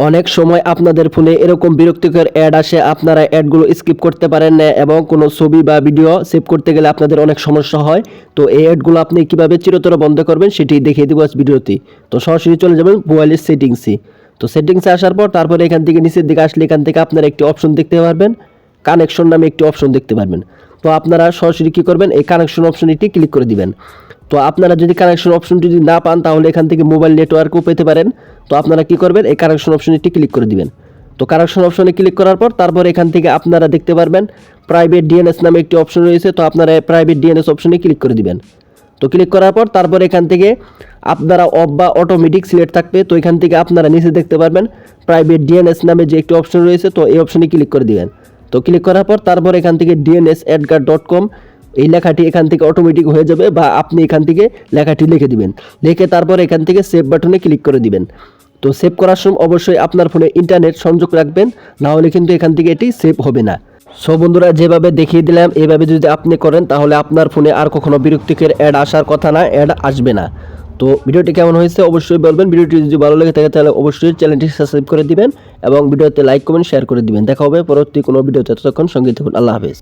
অনেক সময় আপনাদের ফোনে এরকম বিরক্তিকর অ্যাড আসে, আপনারা অ্যাডগুলো স্কিপ করতে পারেন না এবং কোনো ছবি বা ভিডিও সেভ করতে গেলে আপনাদের অনেক সমস্যা হয়। তো এই অ্যাডগুলো আপনি কিভাবে চিরতরে বন্ধ করবেন সেটি দেখিয়ে দেবো আজ ভিডিওতে। তো সরাসরি চলে যাবেন মোবাইলের সেটিংসে। তো সেটিংসে আসার পর তারপরে এখান থেকে নিচের দিকে আসলে এখান থেকে আপনারা একটি অপশন দেখতে পারবেন, কানেকশন নামে একটি অপশন দেখতে পারবেন। তো আপনারা সরাসরি কী করবেন, এই কানেকশন অপশনটি ক্লিক করে দিবেন। তো আপনারা যদি কানেকশন অপশন যদি না পান তাহলে এখান থেকে মোবাইল নেটওয়ার্কও পেতে পারেন। তো আপনারা কি করবেন, এই কানেকশন অপশনটি ক্লিক করে দিবেন। তো কানেকশন অপশনে ক্লিক করার পর তারপর এখান থেকে আপনারা দেখতে পারবেন প্রাইভেট ডিএনএস নামে একটি অপশন রয়েছে। তো আপনারা প্রাইভেট ডিএনএস অপশনে ক্লিক করে দিবেন। তো ক্লিক করার পর তারপর এখান থেকে আপনারা অফ বা অটোমেটিক সিলেক্ট থাকবে। তো এখান থেকে আপনারা নিচে দেখতে পারবেন প্রাইভেট ডিএনএস নামে যে একটি অপশন রয়েছে, তো এই অপশনে ক্লিক করে দিবেন। তো ক্লিক করার পর তারপর এখান থেকে dns@guard.com এই লেখাটি এখান থেকে অটোমেটিক হয়ে যাবে, বা আপনি এখান থেকে লেখাটি লিখে দিবেন। লিখে তারপর এখান থেকে সেভ বাটনে ক্লিক করে দিবেন। তো সেভ করার সময় অবশ্যই আপনার ফোনে ইন্টারনেট সংযোগ রাখবেন, না হলে কিন্তু এখান থেকে এটি সেভ হবে না। সো বন্ধুরা, যেভাবে দেখিয়ে দিলাম এভাবে যদি আপনি করেন তাহলে আপনার ফোনে আর কখনো বিরক্তিকর অ্যাড আসার কথা না, অ্যাড আসবে না। তো ভিডিওটি কেমন হয়েছে অবশ্যই বলবেন। ভিডিওটি যদি ভালো লেগে থাকে তাহলে অবশ্যই চ্যানেলটি সাবস্ক্রাইব করে দিবেন এবং ভিডিওতে লাইক কমেন্ট শেয়ার করে দিবেন। দেখা হবে পরবর্তী কোনো ভিডিওতে, ততক্ষণ সঙ্গে থাকুন। আল্লাহ হাফেজ।